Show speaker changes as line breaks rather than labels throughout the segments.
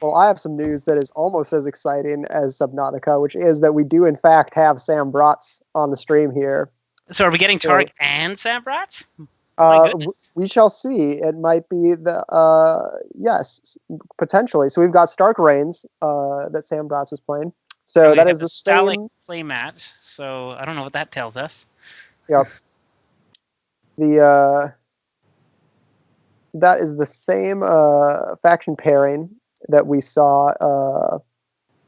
Well, I have some news that is almost as exciting as Subnautica, which is that we do in fact have Sam Braatz on the stream here.
So are we getting
So,
Targ and Sam Braatz? My goodness.
we shall see. It might be the yes, potentially. So we've got Stark Reigns that Sam Braatz is playing. So that is the same
playmat. So I don't know what that tells us.
Yep. The that is the same faction pairing that we saw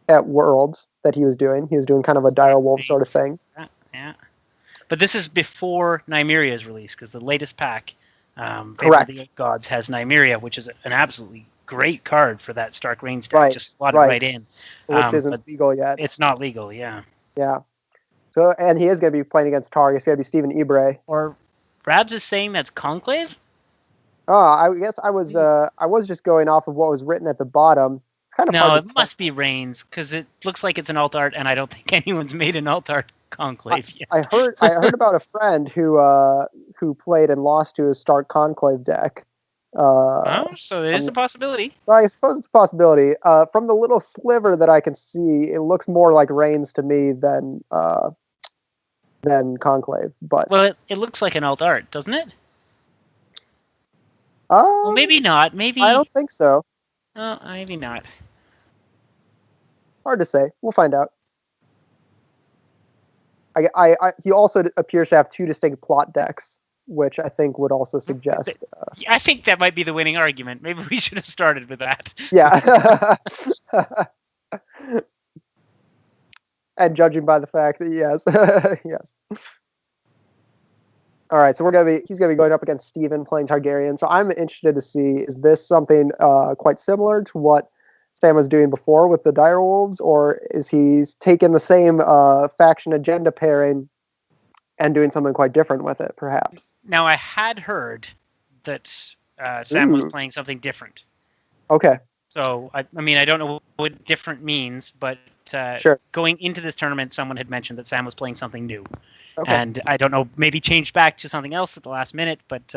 at Worlds that he was doing. He was doing kind of a dire wolf sort of thing.
Yeah. But this is before Nymeria's release, because the latest pack,
Correct.
The Gods, has Nymeria, which is an absolutely great card for that Stark Reigns deck. Just slot it right in.
Which isn't legal yet.
It's not legal, yeah.
Yeah. So, and he is going to be playing against Targ. It's going to be Stephen Ebre.
Or Rabs is saying that's Conclave?
Oh, I guess I was just going off of what was written at the bottom. It's kind of
no, it must be Reigns, because it looks like it's an alt art, and I don't think anyone's made an alt art Conclave yet.
I heard about a friend who played and lost to his Stark Conclave deck.
So it is a possibility.
I suppose it's a possibility. From the little sliver that I can see, it looks more like Reigns to me than Conclave. But
well, it looks like an alt art, doesn't it? Well, maybe not. Maybe
I don't think so.
Maybe not.
Hard to say. We'll find out. He also appears to have two distinct plot decks, which I think would also suggest.
I think that might be the winning argument. Maybe we should have started with that.
Yeah. And judging by the fact that yes. All right, so he's gonna be going up against Steven playing Targaryen. So I'm interested to see, is this something quite similar to what Sam was doing before with the Direwolves, or is he taking the same faction agenda pairing and doing something quite different with it, perhaps?
Now, I had heard that Sam was playing something different.
Okay.
So, I mean, I don't know what different means, but
sure.
Going into this tournament, someone had mentioned that Sam was playing something new.
Okay.
And I don't know, maybe changed back to something else at the last minute, but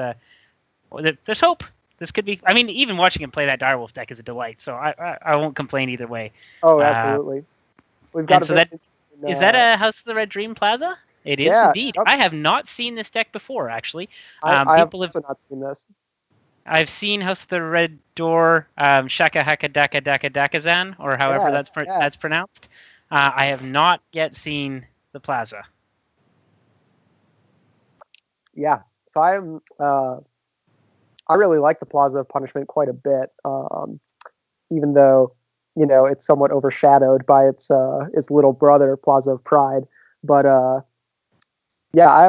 there's hope. This could be. I mean, even watching him play that Direwolf deck is a delight. So I won't complain either way.
Oh, absolutely.
We've got. So is that a House of the Red Dream Plaza? It is indeed. Yep. I have not seen this deck before, actually.
I have also not seen this.
I've seen House of the Red Door, Shaka Haka Daka Daka Dakazan, or however that's pronounced. I have not yet seen the Plaza.
Yeah, so I really like the Plaza of Punishment quite a bit, even though it's somewhat overshadowed by its little brother Plaza of Pride. But yeah, I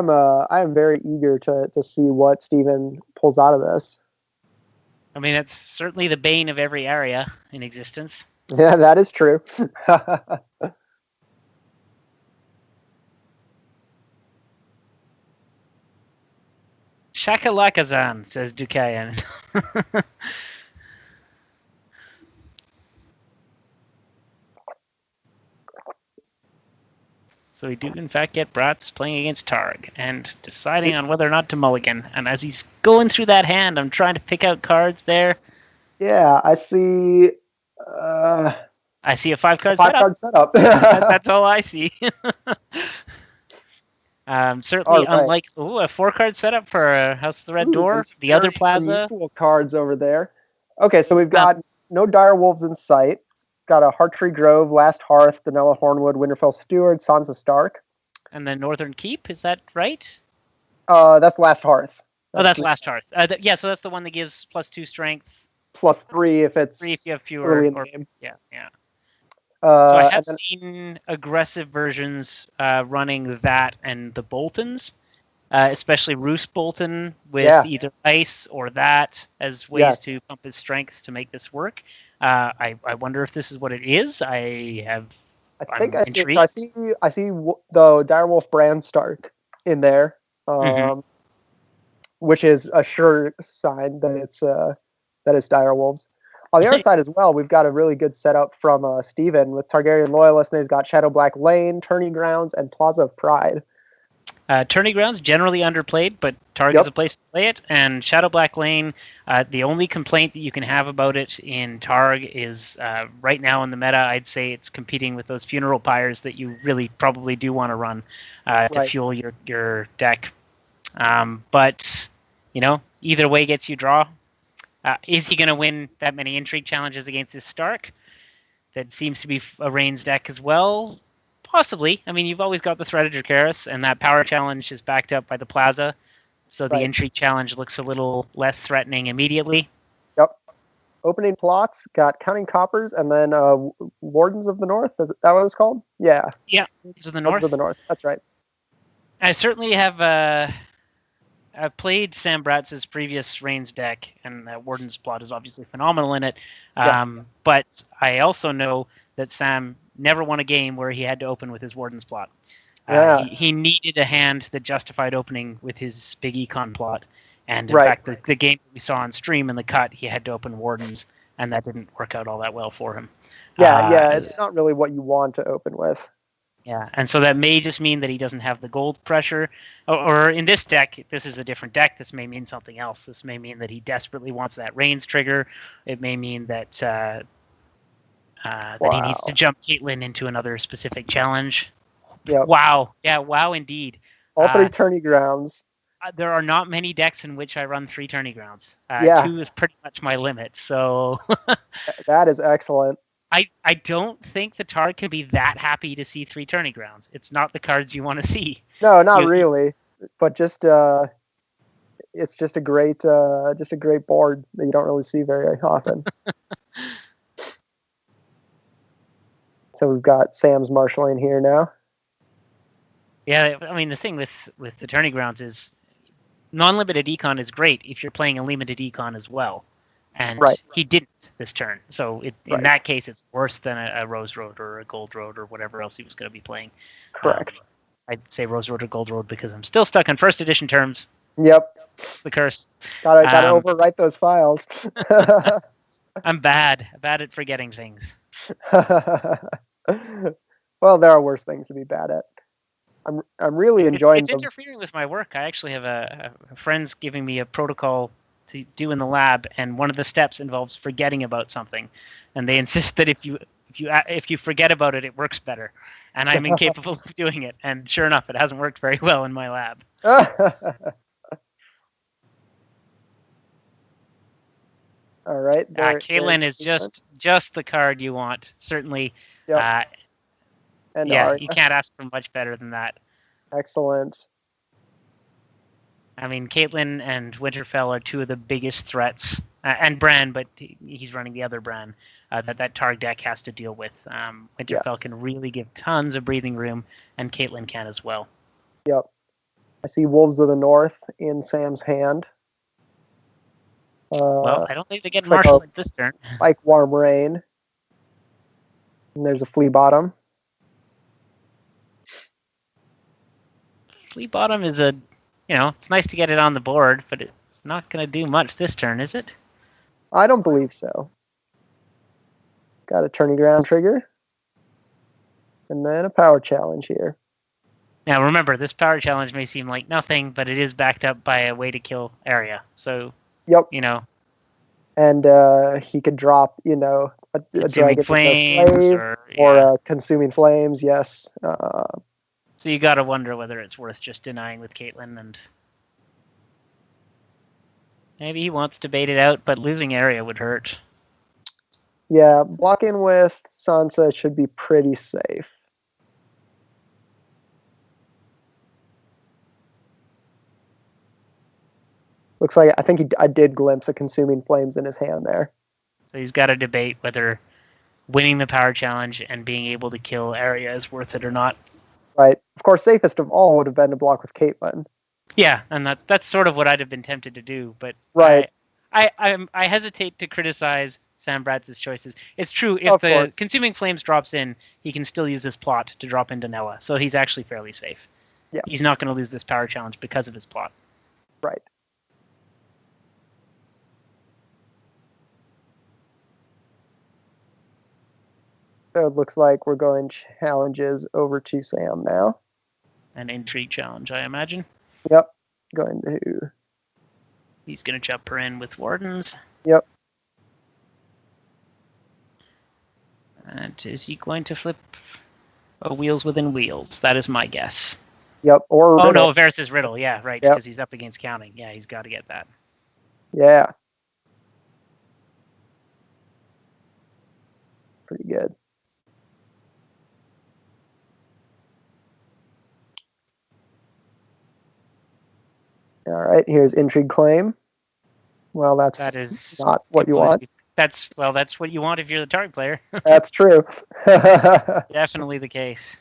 am very eager to see what Steven pulls out of this.
I mean, that's certainly the bane of every area in existence.
Yeah, that is true.
Shakalakazan, says Dukayan. So we do, in fact, get Braatz playing against Targ and deciding on whether or not to mulligan. And as he's going through that hand, I'm trying to pick out cards there.
Yeah, I see...
I see a 5-card
setup.
That's all I see. Certainly unlike a 4-card setup for House of the Red Door, the other Plaza.
Cards over there. Okay, so we've got no Dire Wolves in sight. Got a Hearttree Grove, Last Hearth, Danella Hornwood, Winterfell Steward, Sansa Stark.
And then Northern Keep, is that right?
That's Last Hearth.
That's Last Hearth. Yeah, so that's the one that gives +2 strength.
+3 if it's
3 if you have fewer. Yeah. So I have seen aggressive versions running that and the Boltons, especially Roose Bolton with either ice or that as ways to pump his strengths to make this work. I wonder if this is what it is. I'm intrigued.
I see the Direwolf Bran Stark in there, which is a sure sign that it's Direwolves. On the other side as well, we've got a really good setup from Steven with Targaryen Loyalist, and he's got Shadow Black Lane, Tourney Grounds, and Plaza of Pride.
Tourney Grounds, generally underplayed, but Targ is a place to play it. And Shadow Black Lane, the only complaint that you can have about it in Targ is right now in the meta, I'd say it's competing with those Funeral Pyres that you really probably do want to run to fuel your deck. But, either way gets you draw. Is he going to win that many Intrigue challenges against this Stark? That seems to be a Reigns deck as well. Possibly. I mean, you've always got the Threaded Dracarys, and that power challenge is backed up by the Plaza, so the Intrigue challenge looks a little less threatening immediately.
Yep. Opening plots, got Counting Coppers, and then Wardens of the North. Is that what it's called? Yeah.
Yeah, Wardens of the North.
Wardens of the North, that's right.
I certainly have I've played Sam Braatz's previous Reigns deck, and Warden's plot is obviously phenomenal in it. But I also know that Sam never won a game where he had to open with his Warden's plot. He needed a hand that justified opening with his big econ plot. And in fact, the game that we saw on stream in the cut, he had to open Wardens, and that didn't work out all that well for him.
It's not really what you want to open with.
Yeah, and so that may just mean that he doesn't have the gold pressure. Or in this deck, this is a different deck. This may mean something else. This may mean that he desperately wants that Reigns trigger. It may mean that that he needs to jump Caitlyn into another specific challenge.
Yep.
Wow. Yeah, wow indeed.
All 3 Tourney Grounds.
There are not many decks in which I run 3 Tourney Grounds. 2 is pretty much my limit, so...
That is excellent.
I don't think the Targ can be that happy to see 3 Tourney Grounds. It's not the cards you want to see.
No, not really. But just it's just a great board that you don't really see very often. So we've got Sam's marshalling here now.
Yeah, I mean the thing with the Tourney Grounds is non-limited econ is great if you're playing a limited econ as well. And he didn't this turn. So in that case, it's worse than a Rose Road or a Gold Road or whatever else he was going to be playing.
Correct.
I'd say Rose Road or Gold Road because I'm still stuck on first edition terms.
Yep.
The curse.
Gotta overwrite those files.
I'm bad at forgetting things.
Well, there are worse things to be bad at. I'm really enjoying.
It's interfering with my work. I actually have a friend's giving me a protocol to do in the lab, and one of the steps involves forgetting about something, and they insist that if you forget about it, it works better, and I'm incapable of doing it. And sure enough, it hasn't worked very well in my lab.
All right.
Caitlyn is just the card you want. Certainly.
Yep.
You can't ask for much better than that.
Excellent.
I mean, Caitlyn and Winterfell are 2 of the biggest threats, and Bran, but he's running the other Bran, that Targ deck has to deal with. Winterfell can really give tons of breathing room, and Caitlyn can as well.
Yep. I see Wolves of the North in Sam's hand.
Well, I don't think they get Marshall at this turn.
Like Warm Rain. And there's a Flea Bottom.
Flea Bottom is it's nice to get it on the board, but it's not going to do much this turn, is it?
I don't believe so. Got a Tourney Ground trigger. And then a power challenge here.
Now remember, this power challenge may seem like nothing, but it is backed up by a way to kill area. So,
yep.
And
he could drop, a
Consuming Flames
or Consuming Flames, yes.
So you got to wonder whether it's worth just denying with Caitlyn, and maybe he wants to bait it out, but losing area would hurt.
Yeah, blocking with Sansa should be pretty safe. Looks like I think I did glimpse a Consuming Flames in his hand there.
So he's got to debate whether winning the power challenge and being able to kill area is worth it or not.
Right. Of course, safest of all would have been to block with Caitlyn.
Yeah, and that's sort of what I'd have been tempted to do, but I hesitate to criticize Sam Braatz's choices. It's true, if the Consuming Flames drops in, he can still use his plot to drop into Nella, so he's actually fairly safe.
Yeah.
He's not going to lose this power challenge because of his plot.
Right. So it looks like we're going challenges over to Sam now.
an intrigue challenge, I imagine.
Yep. Going to.
He's going to jump her in with Wardens.
Yep.
And is he going to flip wheels within wheels? That is my guess.
Yep. Or
oh
Riddle.
No, versus Riddle. Yeah, right. Because he's up against counting. Yeah, he's got to get that.
Yeah. Pretty good. All right. Here's intrigue claim. Well, that is not what you want.
That's what you want if you're the target player.
That's true.
Definitely the case.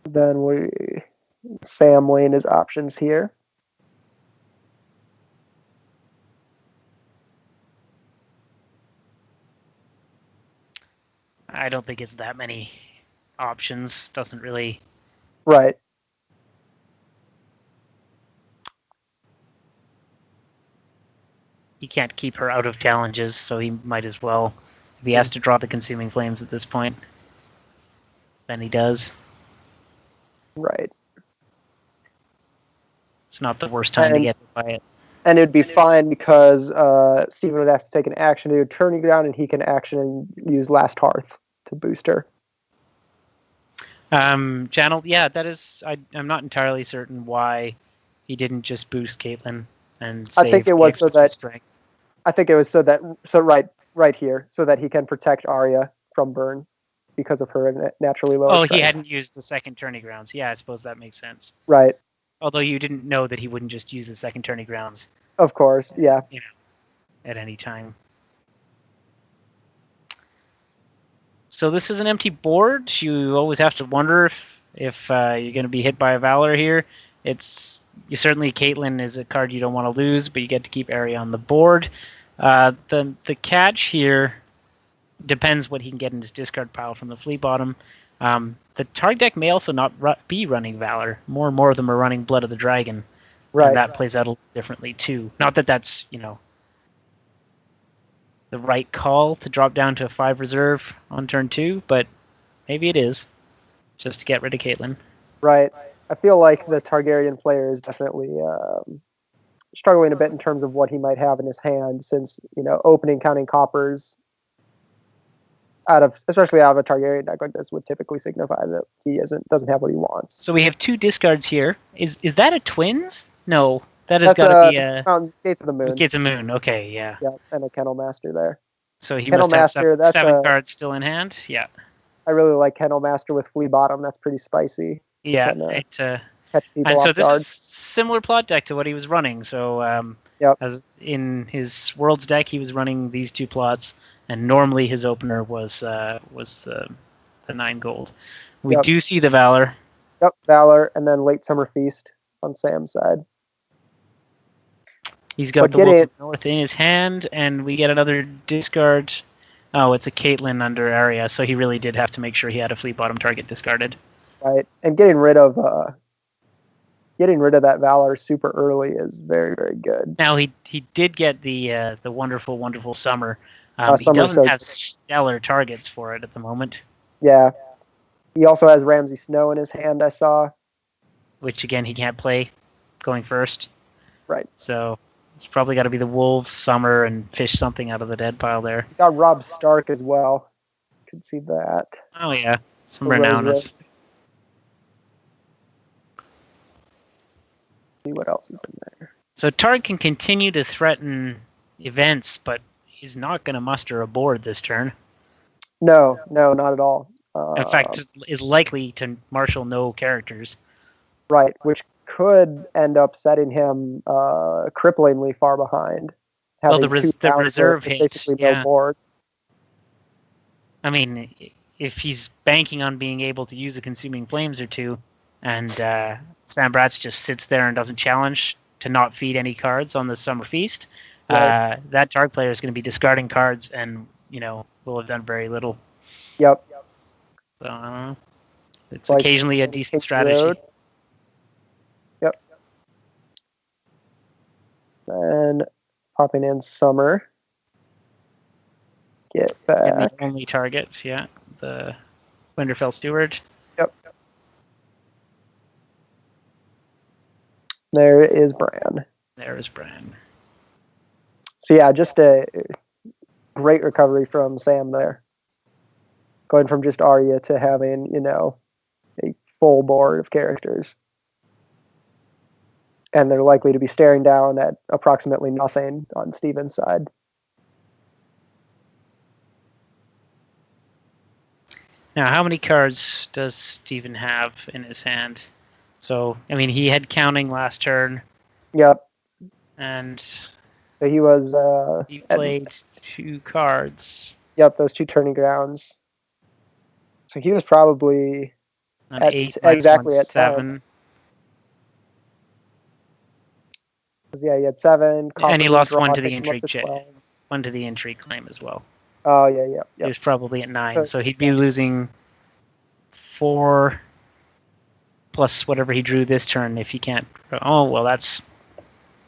Then Sam weighing his options here.
I don't think it's that many options. Doesn't really.
Right.
He can't keep her out of challenges, so he might as well. If he has to draw the Consuming Flames at this point, then he does.
Right.
It's not the worst time to get hit by it.
And it'd be fine because Steven would have to take an action to do turning down, and he can action and use Last Hearth to boost her.
Channeled, yeah, that is. I'm not entirely certain why he didn't just boost Caitlyn and save.
I think it was so that
strength.
I think it was so right here, so that he can protect Arya from burn because of her naturally lower.
Oh,
strength.
He hadn't used the second tourney grounds. Yeah, I suppose that makes sense.
Right.
Although you didn't know that he wouldn't just use the second tourney grounds.
Of course, yeah.
At any time. So this is an empty board. You always have to wonder if you're going to be hit by a Valor here. Certainly Caitlyn is a card you don't want to lose, but you get to keep Arya on the board. The catch here depends what he can get in his discard pile from the Flea Bottom. The target deck may also not be running Valor. More and more of them are running Blood of the Dragon. Right. And that plays out a little differently too. Not that that's, the right call to drop down to a 5 reserve on turn 2, but maybe it is, just to get rid of Caitlyn.
Right. I feel like the Targaryen player is definitely struggling a bit in terms of what he might have in his hand, since opening counting coppers especially out of a Targaryen deck like this would typically signify that he doesn't have what he wants.
So we have 2 discards here. Is that a Twins? No, that has got to be a
Gates of the Moon.
Gates of the Moon. Okay, yeah.
Yeah, and a Kennel Master there.
So he must have 7 cards still in hand. Yeah.
I really like Kennel Master with Flea Bottom. That's pretty spicy.
Yeah,
catch people
and
off
so this
guard.
is similar plot deck to what he was running. So as in his Worlds deck, he was running these 2 plots, and normally his opener was the 9 gold. We do see the Valor.
Yep, Valor, and then Late Summer Feast on Sam's side.
He's got the Wolves of the North in his hand, and we get another discard. Oh, it's a Caitlyn under Arya, so he really did have to make sure he had a Fleet Bottom target discarded.
Right, and getting rid of that Valor super early is very, very good.
Now he did get the wonderful, wonderful Summer. He doesn't have stellar targets for it at the moment.
Yeah, he also has Ramsay Snow in his hand, I saw.
Which again he can't play going first.
Right.
So it's probably got to be the Wolves, Summer, and fish something out of the dead pile there.
He's got Robb Stark as well. Could see that.
Oh yeah, some Renowners.
See what else is in there.
So Targ can continue to threaten events, but he's not going to muster a board this turn.
No, not at all.
In fact, is likely to marshal no characters.
Right, which could end up setting him cripplingly far behind.
Well, the reserve hit,
basically no board.
I mean, if he's banking on being able to use a Consuming Flames or 2, and Sam Braatz just sits there and doesn't challenge to not feed any cards on the Summer Feast, right. That target player is going to be discarding cards and, will have done very little.
Yep.
So, I don't know. It's occasionally a decent strategy.
Road. Yep. And popping in Summer. get back.
And the only target, yeah, the Winterfell Steward.
Yep. There is Bran.
There is Bran.
So yeah, just a great recovery from Sam there. Going from just Arya to having, a full board of characters. And they're likely to be staring down at approximately nothing on Steven's side.
Now, how many cards does Steven have in his hand? So, I mean, he had counting last turn.
Yep.
And
so he was...
he played 2 cards.
Yep, those 2 turning grounds. So he was probably
at 8, exactly at
7. Yeah, he had 7.
And he lost 1 to the intrigue check. 1 to the intrigue claim as well.
Oh, yeah. Yep.
He was probably at 9, so he'd be losing 4 plus whatever he drew this turn if he can't. Oh, well, that's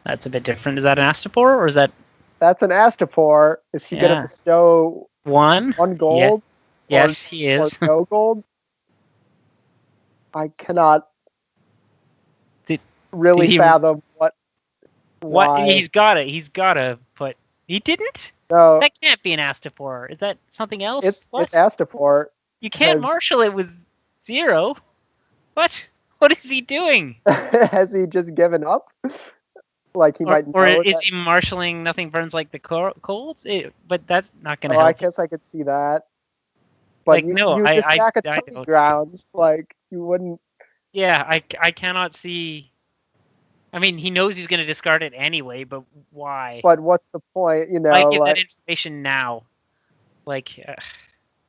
a bit different. Is that an Astapor, or is that?
That's an Astapor. Is he going to bestow 1 gold?
Yeah. Yes, he is.
Or no gold? I cannot really fathom what.
He's got it. He's got to put. He didn't?
No.
That can't be an Astapor. Is that something else?
It's Astapor.
You can't marshal it with 0. What? What is he doing?
Has he just given up? Like he might know.
Or is he marshaling Nothing Burns Like the Cold? But that's not going to help.
I guess I could see that. But you would just sack a turning grounds. Like, you wouldn't...
Yeah, I cannot see... I mean, he knows he's going to discard it anyway, but why?
But what's the point,
I give that information now. Like,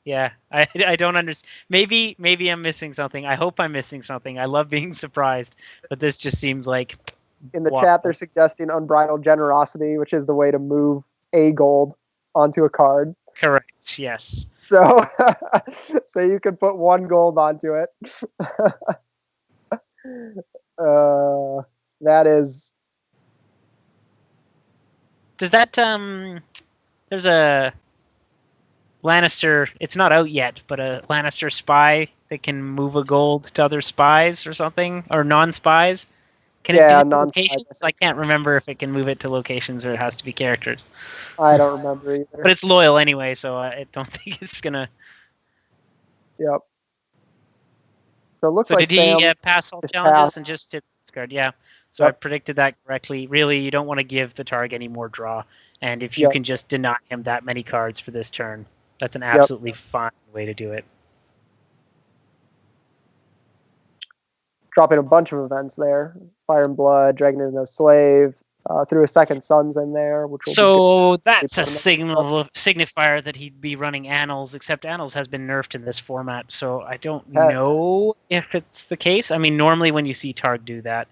yeah, I don't understand. Maybe I'm missing something. I hope I'm missing something. I love being surprised, but this just seems like...
In the chat, they're suggesting unbridled generosity, which is the way to move a gold onto a card.
Correct, yes.
So, so you could put 1 gold onto it. That is...
Does that, there's a Lannister, it's not out yet, but a Lannister spy that can move a gold to other spies or something, or non-spies? Can it do it to locations? I can't remember if it can move it to locations or it has to be characters.
I don't remember either.
But it's loyal anyway, so I don't think it's going to...
Yep. So it looks
like
did
he pass all challenges and just hit discard? Yeah. So I predicted that correctly. Really, you don't want to give the Targ any more draw. And if you can just deny him that many cards for this turn, that's an absolutely fine way to do it.
Dropping a bunch of events there. Fire and Blood, Dragon is No Slave, threw a second Suns in there. Which
will that's a signifier that he'd be running Annals, except Annals has been nerfed in this format, so I don't know if it's the case. I mean, normally when you see Targ do that,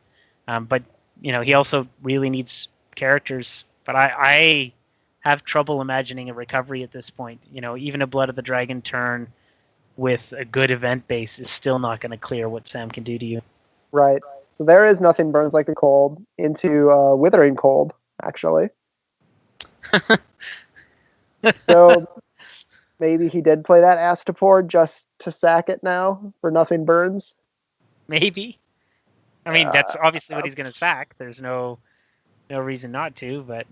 but he also really needs characters. But I have trouble imagining a recovery at this point. Even a Blood of the Dragon turn with a good event base is still not going to clear what Sam can do to you.
Right. So there is Nothing Burns Like the Cold into Withering Cold, actually. So maybe he did play that Astapor just to sack it now for Nothing Burns.
Maybe. I mean, that's obviously what he's going to sack. There's no reason not to, but...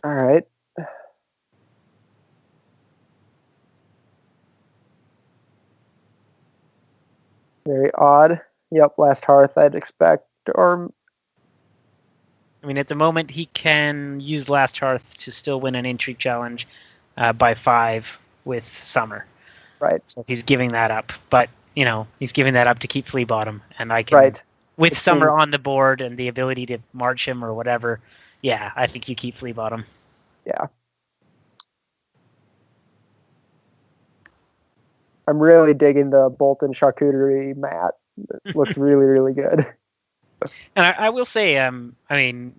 All right. Very odd. Yep, Last Hearth I'd expect. Or
I mean, at the moment, he can use Last Hearth to still win an Intrigue Challenge by 5 with Summer.
Right.
So he's giving that up. But, he's giving that up to keep Flea Bottom. And I can, with Summer on the board and the ability to march him or whatever, yeah, I think you keep Flea Bottom.
Yeah. I'm really digging the Bolton charcuterie mat. It looks really, really good.
And I will say, I mean,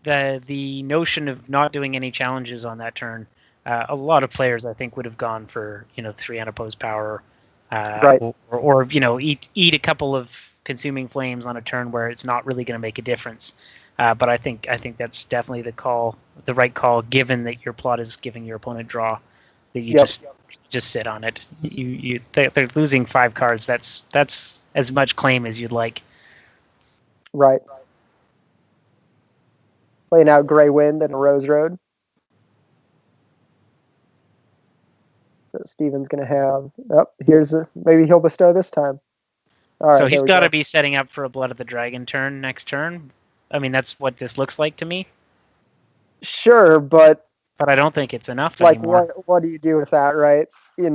the notion of not doing any challenges on that turn, a lot of players I think would have gone for 3 unopposed power, or eat a couple of consuming flames on a turn where it's not really going to make a difference. But I think that's definitely the right call, given that your plot is giving your opponent draw. That you just sit on it. They're losing 5 cards. That's as much claim as you'd like.
Right. Playing out Grey Wind and a Rose Road. So Steven's going to have. Maybe he'll bestow this time.
All right, so he's got to be setting up for a Blood of the Dragon turn next turn. I mean, that's what this looks like to me.
Sure, but
I don't think it's enough anymore.
What do you do with that, right? You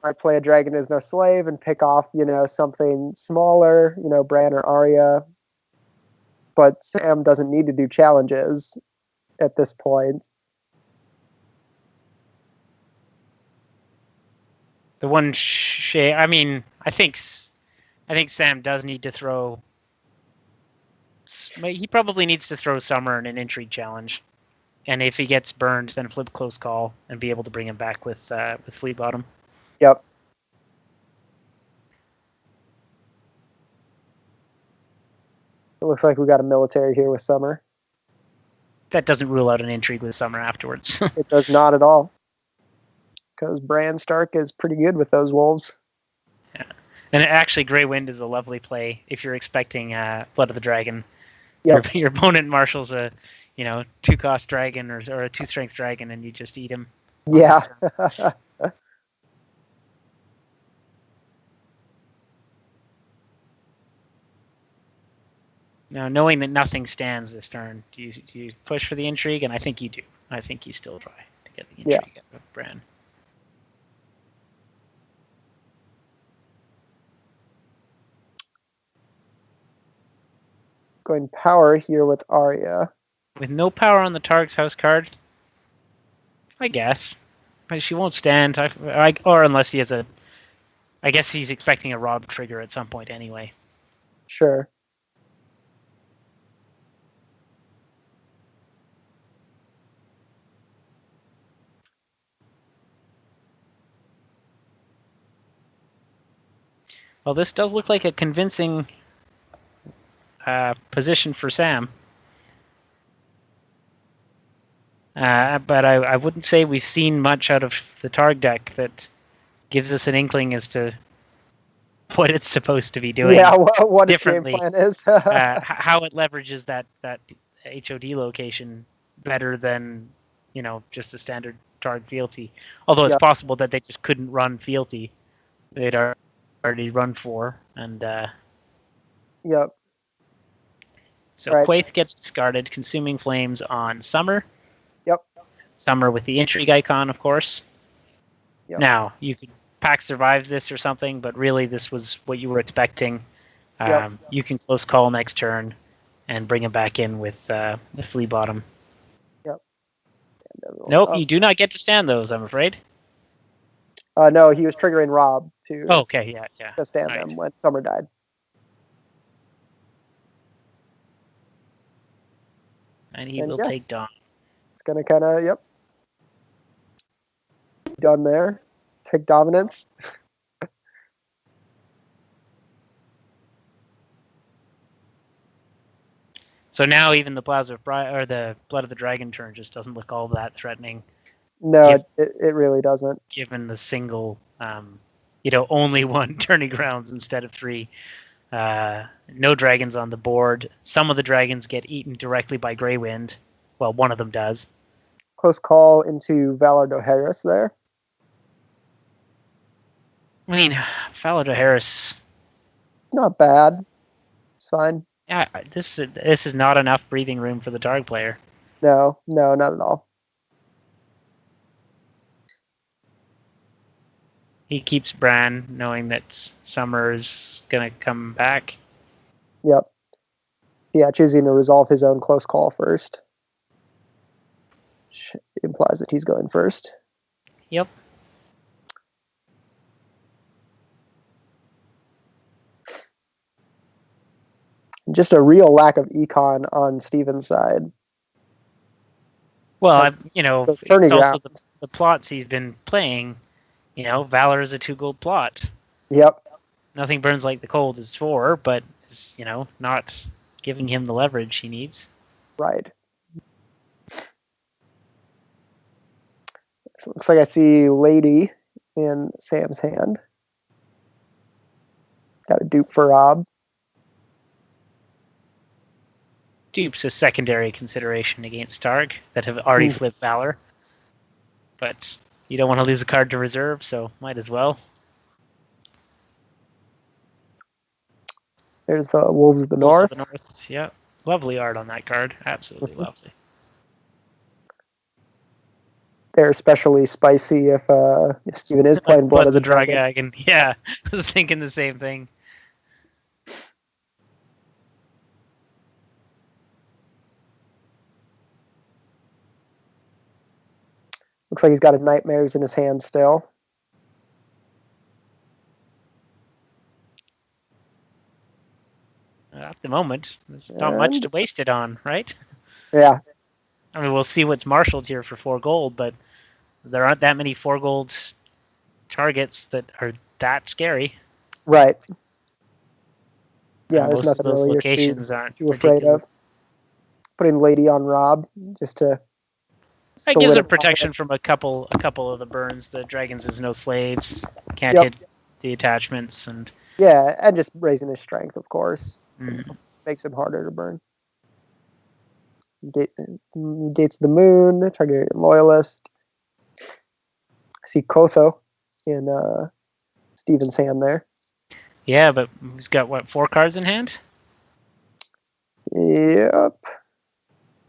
might play a Dragon is no slave and pick off, something smaller, Bran or Arya. But Sam doesn't need to do challenges at this point.
The one I think Sam does need to throw. He probably needs to throw Summer in an intrigue challenge, and if he gets burned, then flip close call and be able to bring him back with Fleet Bottom.
Yep. It looks like we got a military here with Summer.
That doesn't rule out an intrigue with Summer afterwards.
It does not at all. Because Bran Stark is pretty good with those wolves.
Yeah. And actually, Grey Wind is a lovely play if you're expecting Blood of the Dragon. Yep. Your opponent marshals a 2-cost dragon or a 2-strength dragon, and you just eat him.
Yeah.
Now, knowing that nothing stands this turn, do you push for the intrigue? And I think you do. I think you still try to get the intrigue out of Bran.
Going power here with Arya.
With no power on the Targ's house card, I guess. But she won't stand. Or unless he has a... I guess he's expecting a Rob trigger at some point anyway.
Sure.
Well, this does look like a convincing position for Sam. But I wouldn't say we've seen much out of the Targ deck that gives us an inkling as to what it's supposed to be doing.
Yeah, what
differently.
Its game plan is.
How it leverages that HOD location better than just a standard Targ fealty. Although it's possible that they just couldn't run fealty. They'd already run 4 and.
Yep.
So Quaithe gets discarded, consuming flames on Summer.
Yep.
Summer with the intrigue icon, of course.
Yep.
Now, you could Pack survives this or something, but really this was what you were expecting. You can close call next turn and bring him back in with the Flea Bottom.
Yep.
Nope, you do not get to stand those, I'm afraid.
No, he was triggering Rob to to stand them when Summer died.
And he will take Dawn.
It's going to kind of, done there. Take dominance.
So now even the the Blood of the Dragon turn just doesn't look all that threatening.
No, it really doesn't.
Given the single, only 1 turning grounds instead of 3. No dragons on the board. Some of the dragons get eaten directly by Grey Wind. Well, one of them does.
Close call into Valar Dohaeris there.
I mean, Valar Dohaeris...
Not bad. It's fine.
Yeah, this is not enough breathing room for the Targ player.
No, not at all.
He keeps Bran, knowing that Summer is going to come back.
Yep. Yeah, choosing to resolve his own close call first. Which implies that he's going first.
Yep.
Just a real lack of econ on Steven's side.
Well, it's also the plots he's been playing. Valor is a 2-gold plot.
Yep.
Nothing burns like the cold is 4, but it's, not giving him the leverage he needs.
Right. So it looks like I see Lady in Sam's hand. Got a dupe for Rob.
Dupe's a secondary consideration against Stark that have already flipped Valor. But you don't want to lose a card to reserve, so might as well.
There's the Wolves of the North.
Yeah. Lovely art on that card. Absolutely lovely.
They're especially spicy if Steven is playing Blood of the Dragon.
Yeah, I was thinking the same thing.
Looks like he's got a Nightmares in his hand still.
At the moment, there's not much to waste it on, right?
Yeah.
I mean, we'll see what's marshaled here for 4 gold, but there aren't that many 4 gold targets that are that scary.
Right. Yeah,
and
there's
most
nothing
of those
really
locations aren't
too afraid of. Putting Lady on Rob just to.
It gives her protection from a couple of the burns. The dragons is no slaves, can't hit the attachments, and
and just raising his strength, of course, makes him harder to burn. Gates the Moon, Targaryen Loyalist. I see Kotho in Steven's hand there.
Yeah, but he's got, what, 4 cards in hand?
Yep.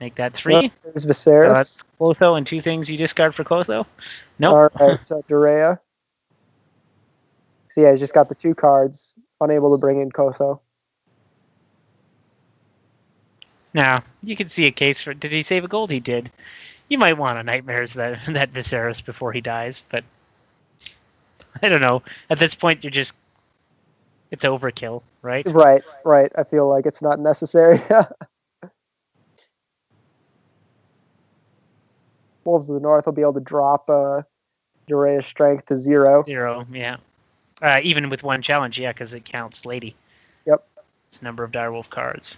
Make that 3.
There's Viserys.
So that's Clotho and 2 things you discard for Clotho? Nope.
All right, so Dorea. So yeah, he's just got the 2 cards, unable to bring in Kotho.
Now, you can see a case for... Did he save a gold? He did. You might want to Nightmares that Viserys before he dies, but... I don't know. At this point, you're just... It's overkill, right?
Right. I feel like it's not necessary. Wolves of the North will be able to drop Dorea's strength to 0.
0, yeah. Even with 1 challenge, yeah, because it counts Lady.
Yep.
It's number of direwolf cards.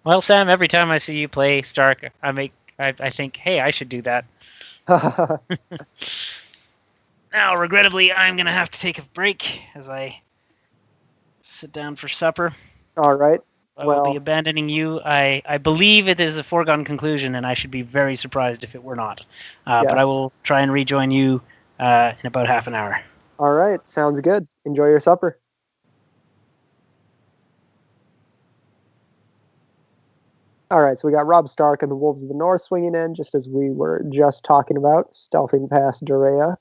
Well, Sam, every time I see you play Stark, I think, hey, I should do that. Now, regrettably, I'm going to have to take a break as I sit down for supper.
All right.
I will be abandoning you. I believe it is a foregone conclusion, and I should be very surprised if it were not. Yes. But I will try and rejoin you in about half an hour.
All right. Sounds good. Enjoy your supper. All right, so we got Robb Stark and the Wolves of the North swinging in, just as we were just talking about, stealthing past Dorea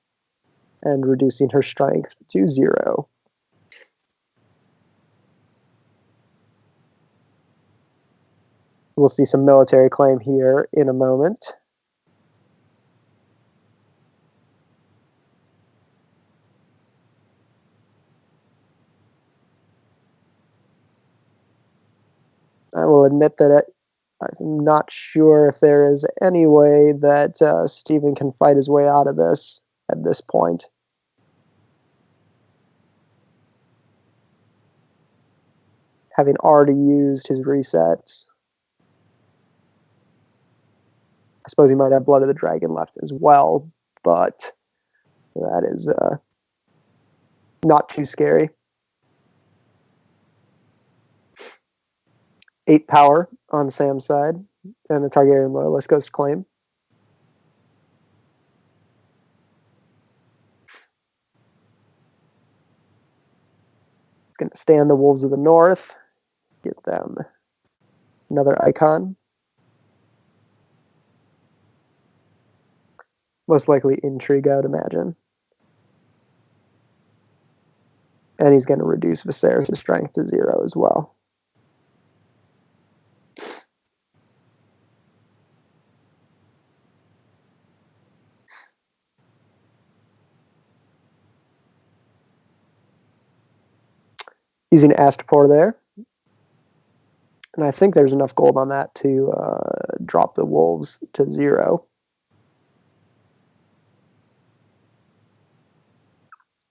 and reducing her strength to 0. We'll see some military claim here in a moment. I will admit that I'm not sure if there is any way that Steven can fight his way out of this at this point. Having already used his resets. I suppose he might have Blood of the Dragon left as well, but that is not too scary. 8 power on Sam's side, and the Targaryen Loyalist goes to claim. It's going to stand the Wolves of the North, get them another icon. Most likely Intrigue, I would imagine. And he's going to reduce Viserys' strength to 0 as well. Using Astapor there. And I think there's enough gold on that to drop the Wolves to 0.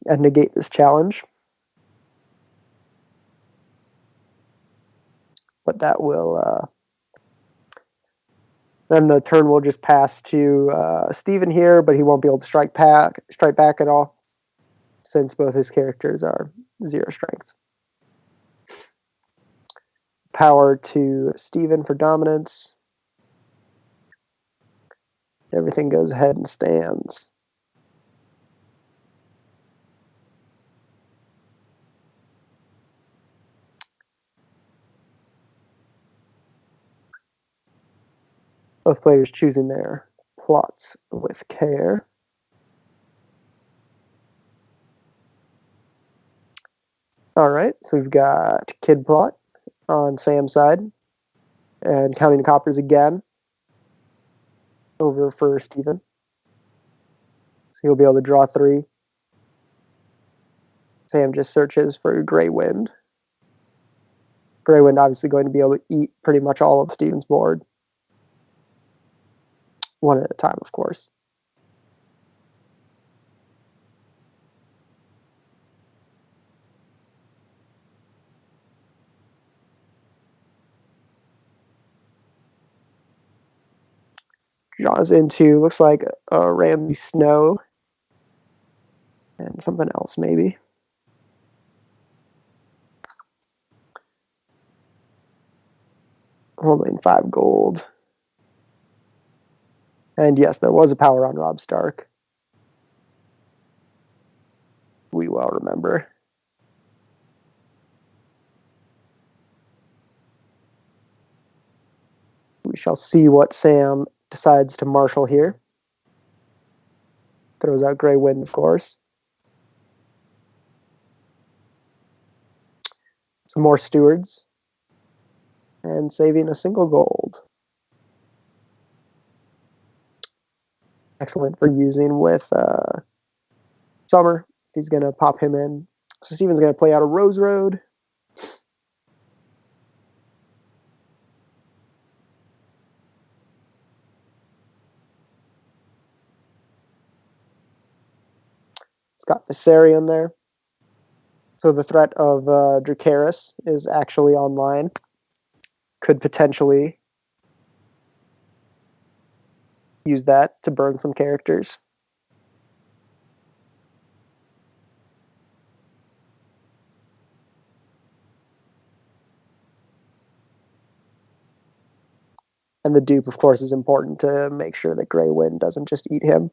And negate this challenge. but that will then the turn will just pass to Steven here, but he won't be able to strike back at all, since both his characters are 0 strengths. Power to Steven for dominance. Everything goes ahead and stands. Both players choosing their plots with care. All right, so we've got Kid plot on Sam's side, and counting the coppers again over for Steven. So he'll be able to draw 3. Sam just searches for Grey Wind. Grey Wind obviously going to be able to eat pretty much all of Steven's board. One at a time, of course. Draws into, looks like a Ramsey Snow and something else maybe. Holding 5 gold. And yes, there was a power on Robb Stark. We well remember. We shall see what Sam decides to marshal here. Throws out Grey Wind, of course. Some more stewards. And saving a single gold. Excellent for using with Summer. He's going to pop him in. So Steven's going to play out a Rose Road. It's got Viserion there. So the threat of Dracarys is actually online. Could potentially use that to burn some characters. And the dupe, of course, is important to make sure that Grey Wind doesn't just eat him.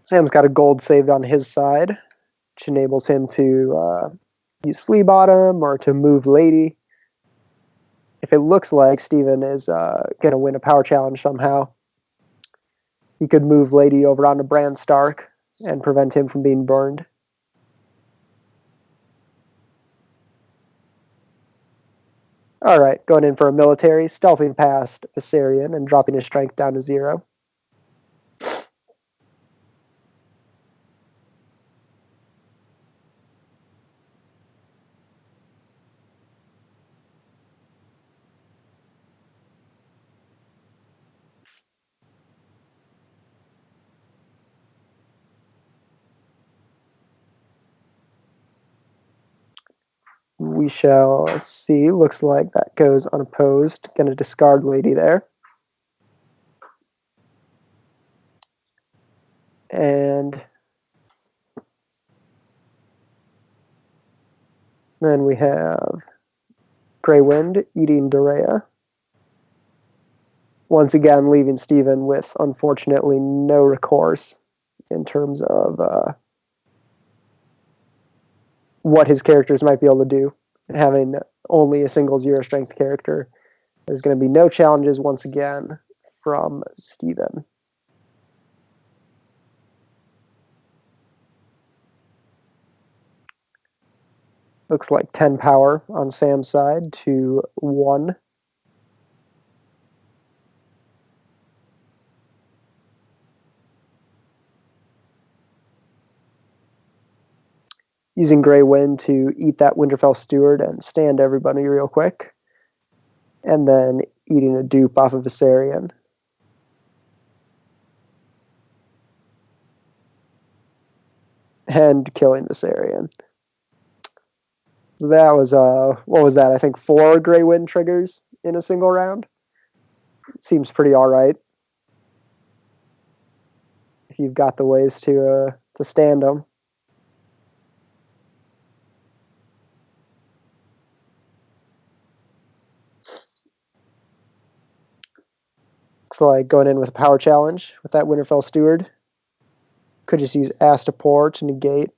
Sam's got a gold saved on his side, which enables him to use Flea Bottom or to move Lady. If it looks like Steven is going to win a power challenge somehow, he could move Lady over onto Bran Stark and prevent him from being burned. All right, going in for a military, stealthing past Viserion and dropping his strength down to 0. We shall see. Looks like that goes unopposed. Going to discard Lady there. And then we have Grey Wind eating Dorea. Once again, leaving Steven with, unfortunately, no recourse in terms of what his characters might be able to do. Having only a single 0 strength character, there's going to be no challenges once again from Steven. Looks like 10 power on Sam's side to 1. using Grey Wind to eat that Winterfell Steward and stand everybody real quick. And then eating a dupe off of Viserion. And killing Viserion. That was, what was that? I think 4 Grey Wind triggers in a single round. Seems pretty alright. If you've got the ways to stand them. Looks like going in with a power challenge with that Winterfell Steward. Could just use Astapor to negate.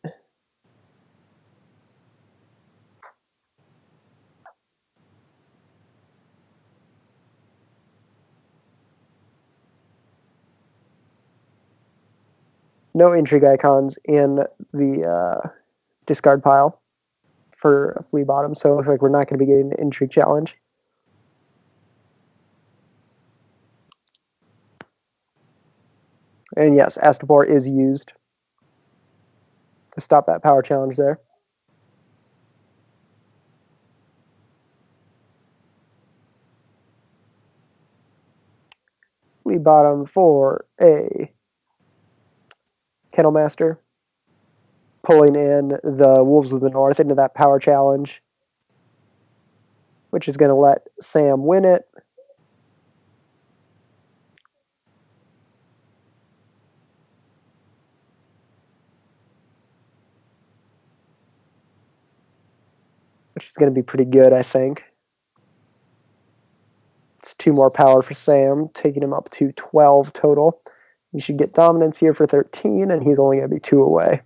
No intrigue icons in the discard pile for Flea Bottom, so it looks like we're not going to be getting an intrigue challenge. And yes, Astapor is used to stop that power challenge there. Flea Bottom for a Kennel Master, pulling in the Wolves of the North into that power challenge, which is going to let Sam win it. Which is going to be pretty good, I think. It's 2 more power for Sam, taking him up to 12 total. He should get dominance here for 13, and he's only going to be 2 away.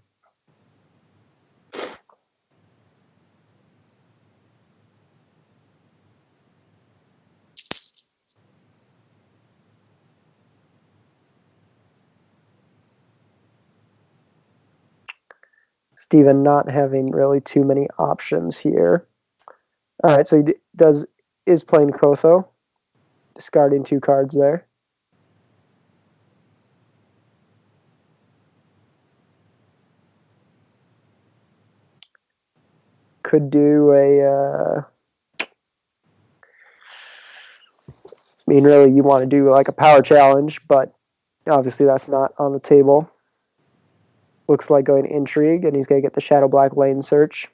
Steven not having really too many options here. All right, so he is playing Kotho, discarding 2 cards there. Could do a. I mean, really, you want to do like a power challenge, but obviously that's not on the table. Looks like going intrigue, and he's going to get the Shadow Black Lane search.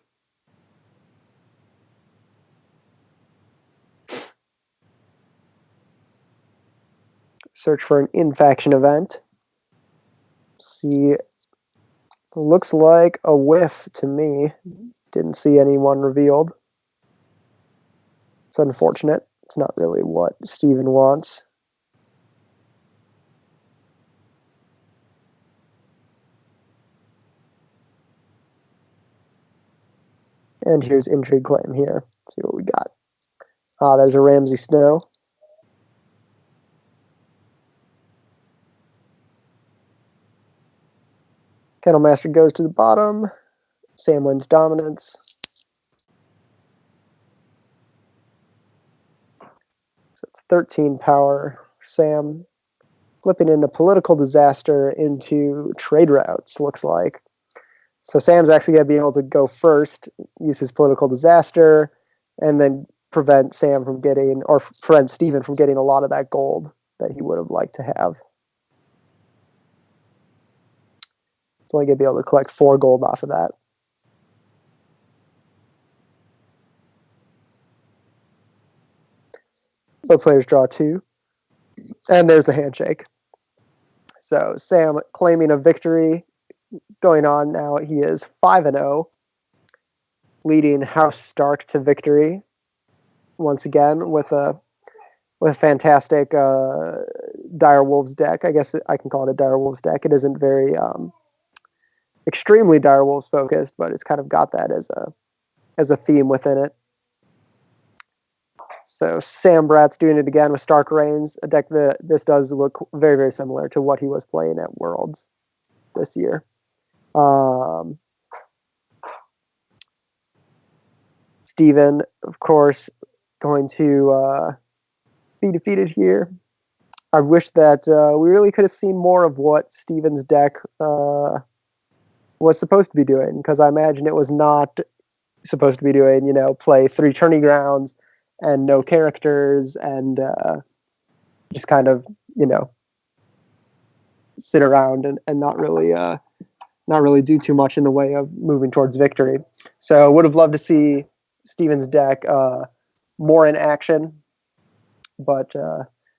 Search for an in-faction event. See, looks like a whiff to me. Didn't see anyone revealed. It's unfortunate. It's not really what Steven wants. And here's Intrigue Claim here. Let's see what we got. There's a Ramsay Snow. Kennel Master goes to the bottom. Sam wins dominance. So it's 13 power for Sam. Flipping into Political Disaster into Trade Routes, looks like. So Sam's actually going to be able to go first, use his Political Disaster, and then prevent Sam from getting, or prevent Steven from getting a lot of that gold that he would have liked to have. He's only going to be able to collect 4 gold off of that. Both players draw 2. And there's the handshake. So Sam claiming a victory. Going on now, he is 5-0, leading House Stark to victory once again with a fantastic Dire Wolves deck. I guess I can call it a Dire Wolves deck. It isn't very extremely Dire Wolves focused, but it's kind of got that as a theme within it. So Sam Braatz doing it again with Stark Reigns, a deck that this does look very, very similar to what he was playing at Worlds this year. Steven, of course, going to be defeated here. I wish that we really could have seen more of what Steven's deck was supposed to be doing, because I imagine it was not supposed to be doing, play 3 tourney grounds and no characters and just kind of, sit around and not really do too much in the way of moving towards victory. So would have loved to see Steven's deck more in action, but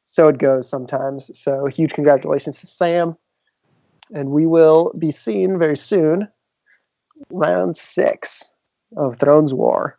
so it goes sometimes. So huge congratulations to Sam, and we will be seen very soon. Round 6 of Thrones War.